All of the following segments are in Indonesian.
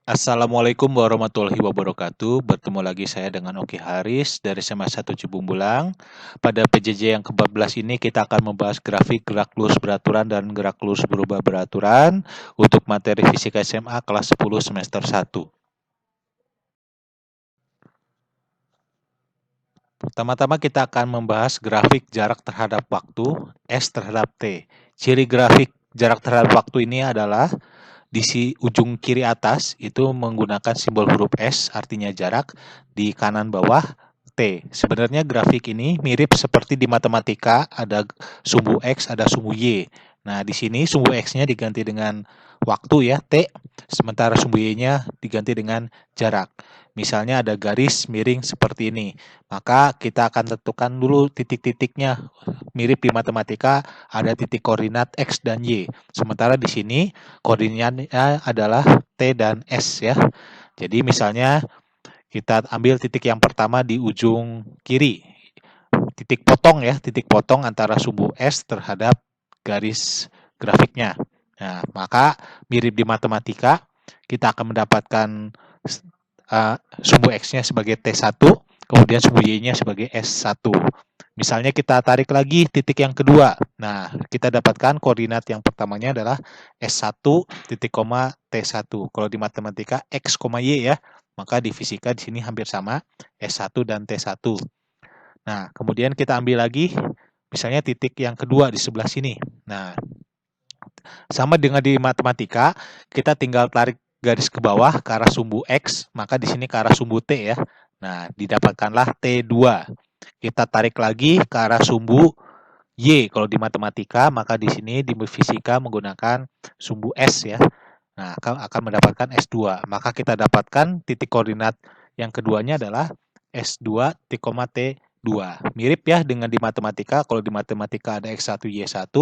Assalamualaikum warahmatullahi wabarakatuh. Bertemu lagi saya dengan Oki Haris dari SMA 1 Cibung Bulang. Pada PJJ yang ke-14 ini kita akan membahas grafik gerak lurus beraturan dan gerak lurus berubah beraturan untuk materi fisika SMA kelas 10 semester 1. Pertama-tama kita akan membahas grafik jarak terhadap waktu, S terhadap T. Ciri grafik jarak terhadap waktu ini adalah di ujung kiri atas itu menggunakan simbol huruf S, artinya jarak, di kanan bawah T. Sebenarnya grafik ini mirip seperti di matematika, ada sumbu X, ada sumbu Y. Nah, di sini sumbu X-nya diganti dengan waktu ya, T, sementara sumbu Y-nya diganti dengan jarak. Misalnya ada garis miring seperti ini, maka kita akan tentukan dulu titik-titiknya. Mirip di matematika, ada titik koordinat X dan Y. Sementara di sini koordinatnya adalah T dan S ya. Jadi misalnya kita ambil titik yang pertama di ujung kiri. Titik potong ya, titik potong antara sumbu S terhadap garis grafiknya. Nah, maka mirip di matematika, kita akan mendapatkan sumbu X-nya sebagai T1, kemudian sumbu Y-nya sebagai S1. Misalnya kita tarik lagi titik yang kedua. Nah, kita dapatkan koordinat yang pertamanya adalah S1 titik koma T1. Kalau di matematika X, Y ya, maka di fisika di sini hampir sama S1 dan T1. Nah, kemudian kita ambil lagi misalnya titik yang kedua di sebelah sini. Nah, sama dengan di matematika, kita tinggal tarik garis ke bawah ke arah sumbu X, maka di sini ke arah sumbu T ya. Nah, didapatkanlah T2. Kita tarik lagi ke arah sumbu Y. Kalau di matematika, maka di sini di fisika menggunakan sumbu S ya. Nah, akan mendapatkan S2. Maka kita dapatkan titik koordinat yang keduanya adalah S2, T2. Mirip ya dengan di matematika. Kalau di matematika ada X1, Y1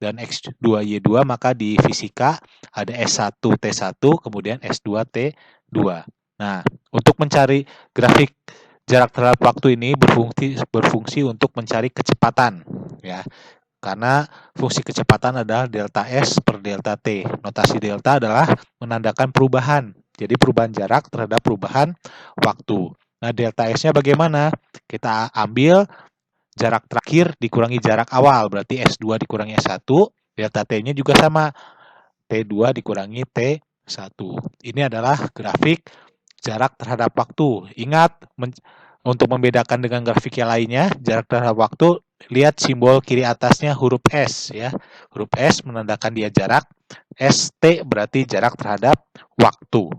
dan X2, Y2, maka di fisika ada S1, T1, kemudian S2, T2. Nah, untuk mencari grafik jarak terhadap waktu ini berfungsi untuk mencari kecepatan ya. Karena fungsi kecepatan adalah delta S per delta T. Notasi delta adalah menandakan perubahan. Jadi perubahan jarak terhadap perubahan waktu. Nah, delta S-nya bagaimana? Kita ambil jarak terakhir dikurangi jarak awal, berarti S2 dikurangi S1, delta T-nya juga sama, T2 dikurangi T1. Ini adalah grafik jarak terhadap waktu. Ingat, untuk membedakan dengan grafik yang lainnya, jarak terhadap waktu, lihat simbol kiri atasnya huruf S ya. Huruf S menandakan dia jarak, ST berarti jarak terhadap waktu.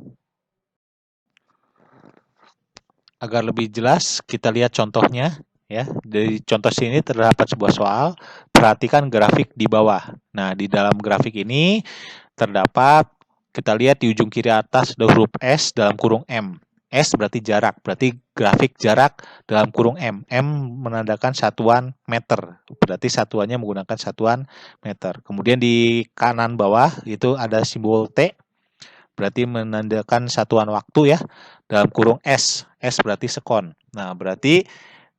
Agar lebih jelas, kita lihat contohnya ya. Dari contoh sini terdapat sebuah soal, perhatikan grafik di bawah. Nah, di dalam grafik ini terdapat, kita lihat di ujung kiri atas ada huruf S dalam kurung M. S berarti jarak, berarti grafik jarak dalam kurung M. M menandakan satuan meter, berarti satuannya menggunakan satuan meter. Kemudian di kanan bawah itu ada simbol T, berarti menandakan satuan waktu ya, dalam kurung S. S berarti sekon. Nah, berarti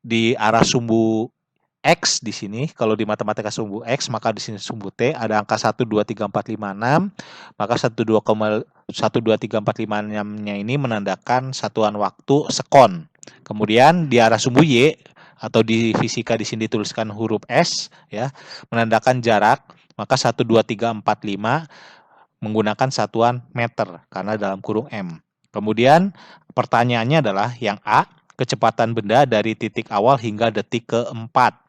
di arah sumbu X di sini, kalau di matematika sumbu X, maka di sini sumbu T ada angka 1, 2, 3, 4, 5, 6, maka 1, 2, 3, 4, 5, 6-nya ini menandakan satuan waktu sekon. Kemudian di arah sumbu Y, atau di fisika di sini dituliskan huruf S, ya, menandakan jarak, maka 1, 2, 3, 4, 5 menggunakan satuan meter, karena dalam kurung M. Kemudian pertanyaannya adalah yang A, kecepatan benda dari titik awal hingga detik keempat.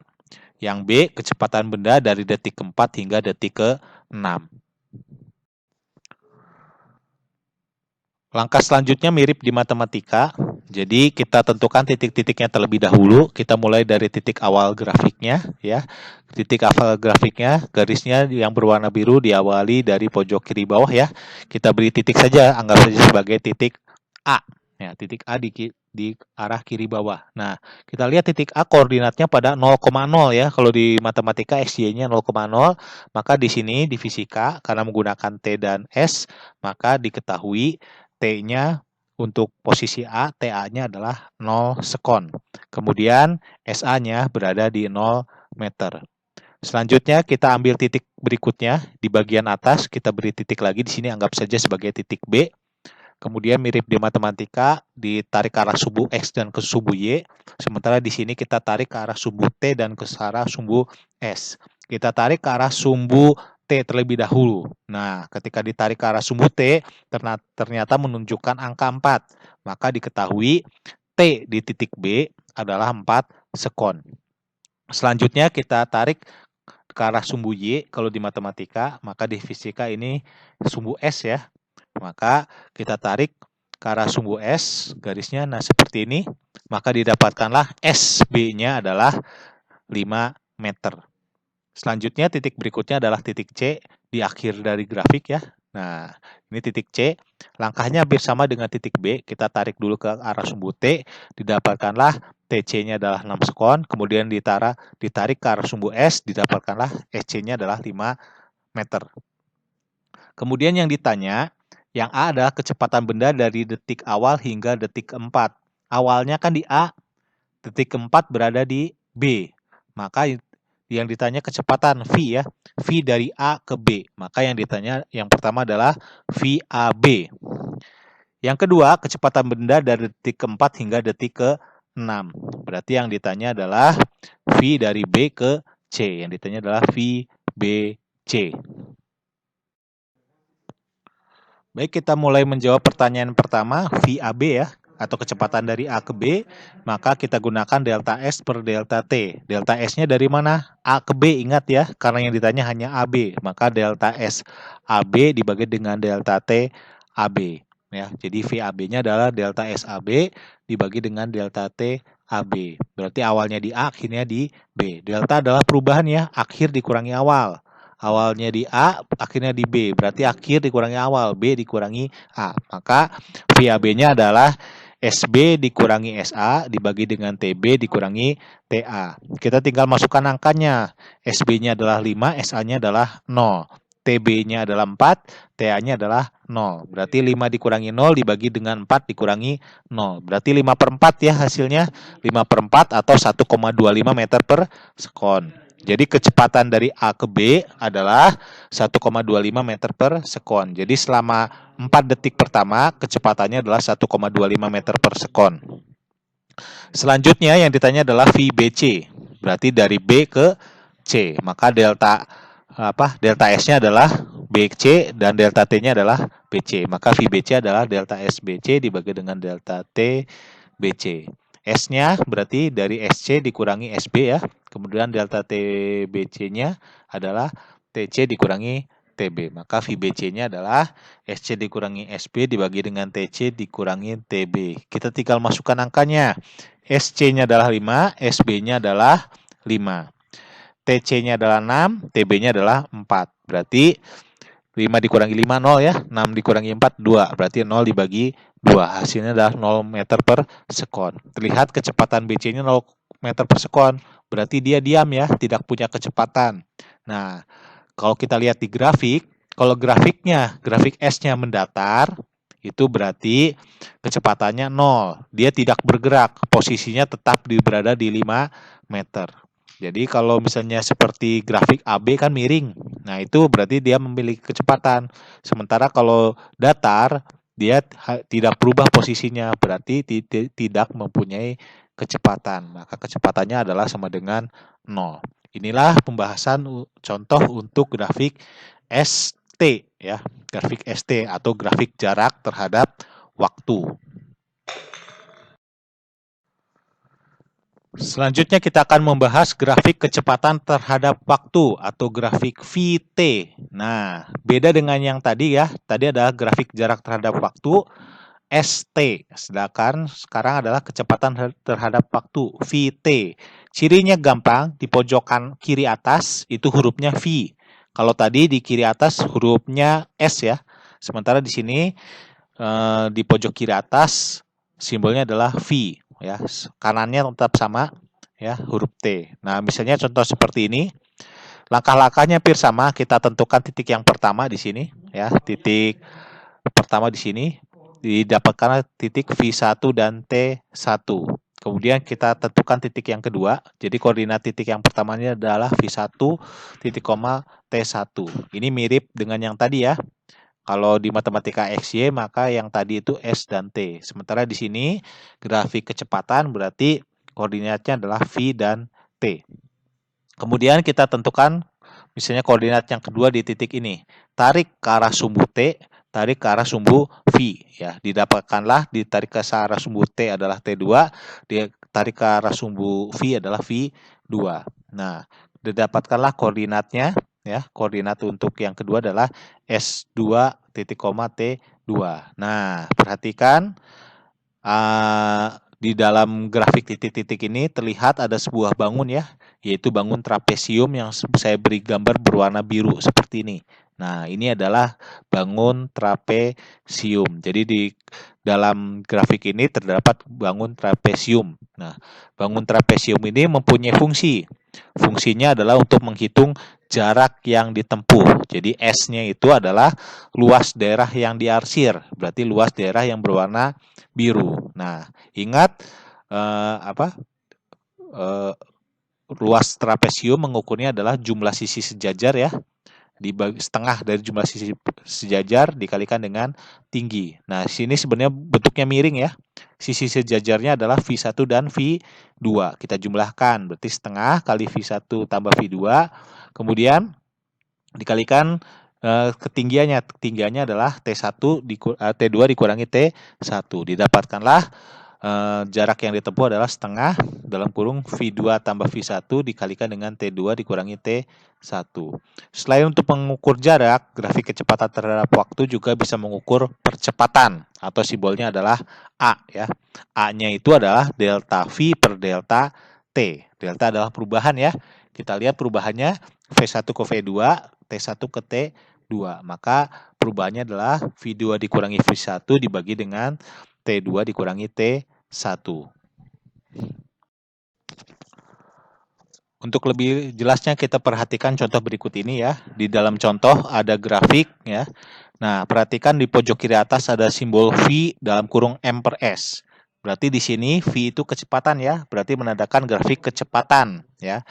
Yang B, kecepatan benda dari detik keempat hingga detik ke-6. Langkah selanjutnya mirip di matematika. Jadi kita tentukan titik-titiknya terlebih dahulu. Kita mulai dari titik awal grafiknya ya. Titik awal grafiknya, garisnya yang berwarna biru diawali dari pojok kiri bawah ya. Kita beri titik saja, anggap saja sebagai titik A. Ya, titik A di arah kiri bawah. Nah, kita lihat titik A koordinatnya pada 0,0 ya. Kalau di matematika XY-nya 0,0, maka di sini di fisika karena menggunakan T dan S, maka diketahui T-nya untuk posisi A, TA-nya adalah 0 sekon. Kemudian SA-nya berada di 0 meter. Selanjutnya kita ambil titik berikutnya di bagian atas, kita beri titik lagi di sini, anggap saja sebagai titik B. Kemudian mirip di matematika, ditarik ke arah sumbu X dan ke sumbu Y. Sementara di sini kita tarik ke arah sumbu T dan ke arah sumbu S. Kita tarik ke arah sumbu T terlebih dahulu. Nah, ketika ditarik ke arah sumbu T, ternyata menunjukkan angka 4. Maka diketahui T di titik B adalah 4 sekon. Selanjutnya kita tarik ke arah sumbu Y kalau di matematika, maka di fisika ini sumbu S ya. Maka kita tarik ke arah sumbu S, garisnya nah seperti ini, maka didapatkanlah SB-nya adalah 5 meter. Selanjutnya titik berikutnya adalah titik C di akhir dari grafik ya. Nah, ini titik C, langkahnya hampir sama dengan titik B, kita tarik dulu ke arah sumbu T, didapatkanlah TC-nya adalah 6 sekon, kemudian ditarik ke arah sumbu S, didapatkanlah SC-nya adalah 5 meter. Kemudian yang ditanya, yang A adalah kecepatan benda dari detik awal hingga detik keempat. Awalnya kan di A, detik keempat berada di B. Maka yang ditanya kecepatan V ya, V dari A ke B. Maka yang ditanya yang pertama adalah VAB. Yang kedua, kecepatan benda dari detik keempat hingga detik ke-6. Berarti yang ditanya adalah V dari B ke C. Yang ditanya adalah VBC. Baik, kita mulai menjawab pertanyaan pertama, VAB ya, atau kecepatan dari A ke B, maka kita gunakan delta S per delta T. Delta S-nya dari mana? A ke B, ingat ya, karena yang ditanya hanya AB, maka delta S AB dibagi dengan delta T AB. Ya, jadi VAB-nya adalah delta SAB dibagi dengan delta T AB. Berarti awalnya di A, akhirnya di B. Delta adalah perubahan ya, akhir dikurangi awal. Awalnya di A, akhirnya di B. Berarti akhir dikurangi awal, B dikurangi A. Maka VAB-nya adalah SB dikurangi SA dibagi dengan TB dikurangi TA. Kita tinggal masukkan angkanya. SB-nya adalah 5, SA-nya adalah 0. TB-nya adalah 4, TA-nya adalah 0. Berarti 5 dikurangi 0 dibagi dengan 4 dikurangi 0. Berarti 5 per 4 ya hasilnya. 5 per 4 atau 1,25 meter per sekon. Jadi kecepatan dari A ke B adalah 1,25 meter per sekon. Jadi selama 4 detik pertama kecepatannya adalah 1,25 meter per sekon. Selanjutnya yang ditanya adalah VBC. Berarti dari B ke C. Maka delta S-nya adalah BC dan delta T-nya adalah BC. Maka VBC adalah delta SBC dibagi dengan delta T BC. S-nya berarti dari SC dikurangi SB ya. Kemudian delta TBC-nya adalah TC dikurangi TB. Maka VBC-nya adalah SC dikurangi SB dibagi dengan TC dikurangi TB. Kita tinggal masukkan angkanya. SC-nya adalah 5, SB-nya adalah 5. TC-nya adalah 6, TB-nya adalah 4. Berarti 5 dikurangi 5, 0 ya. 6 dikurangi 4, 2. Berarti 0 dibagi 2. Hasilnya adalah 0 meter per sekon. Terlihat kecepatan BC-nya 0 meter per sekon. Berarti dia diam ya, tidak punya kecepatan. Nah, kalau kita lihat di grafik, kalau grafik S-nya mendatar, itu berarti kecepatannya 0. Dia tidak bergerak, posisinya tetap berada di 5 meter. Jadi kalau misalnya seperti grafik AB kan miring. Nah, itu berarti dia memiliki kecepatan. Sementara kalau datar, dia tidak berubah posisinya, berarti tidak mempunyai kecepatan. Maka kecepatannya adalah sama dengan 0. Inilah pembahasan contoh untuk grafik ST ya, grafik ST atau grafik jarak terhadap waktu. Selanjutnya kita akan membahas grafik kecepatan terhadap waktu atau grafik VT. Nah, beda dengan yang tadi ya. Tadi adalah grafik jarak terhadap waktu ST. Sedangkan sekarang adalah kecepatan terhadap waktu VT. Cirinya gampang, di pojokan kiri atas itu hurufnya V. Kalau tadi di kiri atas hurufnya S ya. Sementara di sini di pojok kiri atas simbolnya adalah V. Ya, kanannya tetap sama ya, huruf T. Nah, misalnya contoh seperti ini. Langkah-langkahnya hampir sama, kita tentukan titik yang pertama di sini ya, titik pertama di sini didapatkan titik V1 dan T1. Kemudian kita tentukan titik yang kedua. Jadi koordinat titik yang pertamanya adalah V1 titik koma T1. Ini mirip dengan yang tadi ya. Kalau di matematika XY maka yang tadi itu S dan T. Sementara di sini grafik kecepatan berarti koordinatnya adalah V dan T. Kemudian kita tentukan misalnya koordinat yang kedua di titik ini. Tarik ke arah sumbu T, tarik ke arah sumbu V. Ya, didapatkanlah ditarik ke arah sumbu T adalah T2, ditarik ke arah sumbu V adalah V2. Nah, didapatkanlah koordinatnya. Ya, koordinat untuk yang kedua adalah S2 titik koma T2. Nah, perhatikan di dalam grafik titik-titik ini terlihat ada sebuah bangun ya, yaitu bangun trapesium yang saya beri gambar berwarna biru seperti ini. Nah, ini adalah bangun trapesium. Jadi di dalam grafik ini terdapat bangun trapesium. Nah, bangun trapesium ini mempunyai fungsi. Fungsinya adalah untuk menghitung jarak yang ditempuh. Jadi S-nya itu adalah luas daerah yang diarsir, berarti luas daerah yang berwarna biru. Nah, ingat luas trapesium mengukurnya adalah jumlah sisi sejajar ya, dibagi setengah dari jumlah sisi sejajar dikalikan dengan tinggi. Nah, sini sebenarnya bentuknya miring ya. Sisi sejajarnya adalah V1 dan V2. Kita jumlahkan, berarti setengah kali V1 tambah V2. Kemudian dikalikan ketinggiannya. Ketinggiannya adalah T1 T2 dikurangi T1. Didapatkanlah jarak yang ditempuh adalah setengah dalam kurung V2 tambah V1 dikalikan dengan T2 dikurangi T1. Selain untuk mengukur jarak, grafik kecepatan terhadap waktu juga bisa mengukur percepatan atau simbolnya adalah A ya. A-nya itu adalah delta V per delta T. Delta adalah perubahan ya. Kita lihat perubahannya V1 ke V2, T1 ke T2. Maka perubahannya adalah V2 dikurangi V1 dibagi dengan T2 dikurangi T1. Untuk lebih jelasnya kita perhatikan contoh berikut ini ya. Di dalam contoh ada grafik ya. Nah, perhatikan di pojok kiri atas ada simbol V dalam kurung M per S. Berarti di sini V itu kecepatan ya, berarti menandakan grafik kecepatan ya.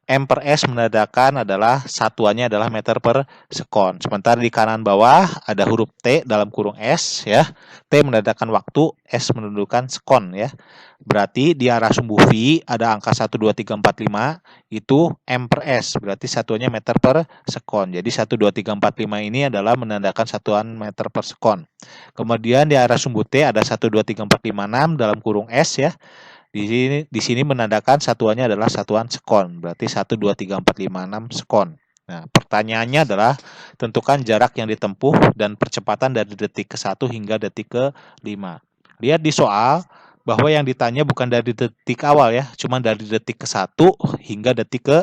M per S menandakan adalah satuannya adalah meter per sekon. Sementara di kanan bawah ada huruf T dalam kurung S ya. T menandakan waktu, S menunjukkan sekon ya. Berarti di arah sumbu V ada angka 1, 2, 3, 4, 5 itu M per S. Berarti satuannya meter per sekon. Jadi 1, 2, 3, 4, 5 ini adalah menandakan satuan meter per sekon. Kemudian di arah sumbu T ada 1, 2, 3, 4, 5, 6 dalam kurung S ya. Di sini menandakan satuannya adalah satuan sekon. Berarti 1, 2, 3, 4, 5, 6 sekon. Nah, pertanyaannya adalah tentukan jarak yang ditempuh dan percepatan dari detik ke 1 hingga detik ke 5. Lihat di soal bahwa yang ditanya bukan dari detik awal ya, cuma dari detik ke 1 hingga detik ke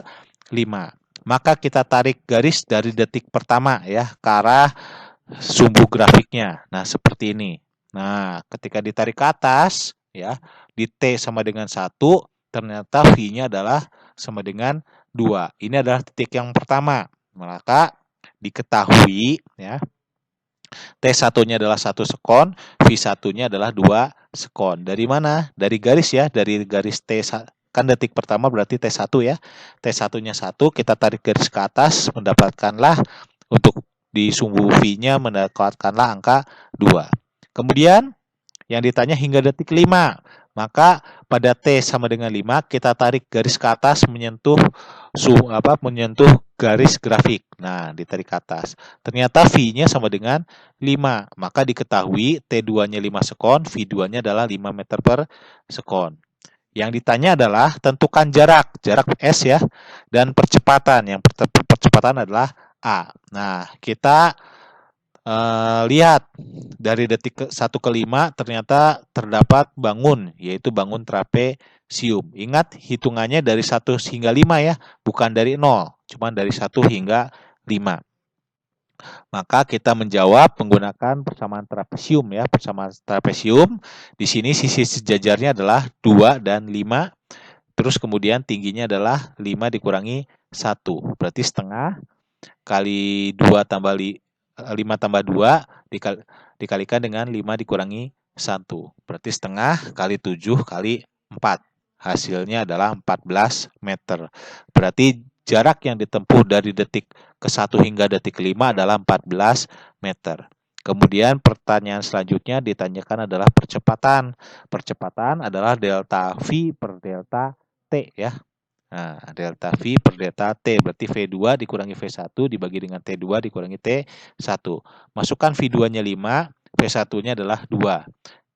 5. Maka kita tarik garis dari detik pertama ya ke arah sumbu grafiknya. Nah, seperti ini. Nah, ketika ditarik ke atas ya, di T sama dengan 1, ternyata V-nya adalah sama dengan 2. Ini adalah titik yang pertama. Maka diketahui ya, T1-nya adalah 1 sekon, V1-nya adalah 2 sekon. Dari mana? Dari garis ya, dari garis T kan detik pertama berarti T1 ya. T1-nya 1, kita tarik garis ke atas, mendapatkanlah untuk di sumbu V-nya mendapatkanlah angka 2. Kemudian yang ditanya hingga detik 5. Maka pada T sama dengan 5 kita tarik garis ke atas menyentuh garis grafik. Nah, ditarik ke atas. Ternyata V-nya sama dengan 5. Maka diketahui T2-nya 5 sekon, V2-nya adalah 5 meter per sekon. Yang ditanya adalah tentukan jarak S ya, dan percepatan. Yang percepatan adalah A. Nah, kita lihat dari detik 1 ke 5 ternyata terdapat bangun, yaitu bangun trapesium. Ingat hitungannya dari 1 hingga 5 ya, bukan dari 0, cuma dari 1 hingga 5. Maka kita menjawab menggunakan persamaan trapesium ya, persamaan trapesium. Di sini sisi sejajarnya adalah 2 dan 5. Terus kemudian tingginya adalah 5 dikurangi 1. Berarti setengah kali 2 tambah 5 tambah 2 dikalikan dengan 5 dikurangi 1. Berarti setengah kali 7 kali 4. Hasilnya adalah 14 meter. Berarti jarak yang ditempuh dari detik ke 1 hingga detik 5 adalah 14 meter. Kemudian pertanyaan selanjutnya ditanyakan adalah percepatan. Percepatan adalah delta V per delta T ya. Nah, delta V per delta T berarti V2 dikurangi V1 dibagi dengan T2 dikurangi T1. Masukkan V2-nya 5, V1-nya adalah 2.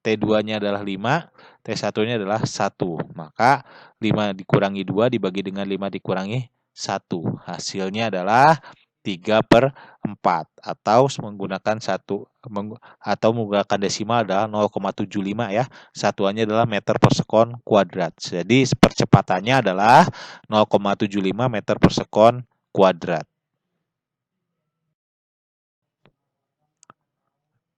T2-nya adalah 5, T1-nya adalah 1. Maka 5 dikurangi 2 dibagi dengan 5 dikurangi 1. Hasilnya adalah 3/4 atau menggunakan desimal adalah 0,75 ya. Satuannya adalah meter per sekon kuadrat. Jadi percepatannya adalah 0,75 meter per sekon kuadrat.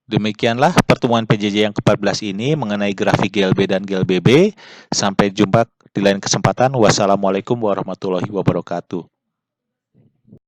Demikianlah pertemuan PJJ yang ke-14 ini mengenai grafik GLB dan GLBB. Sampai jumpa di lain kesempatan. Wassalamualaikum warahmatullahi wabarakatuh.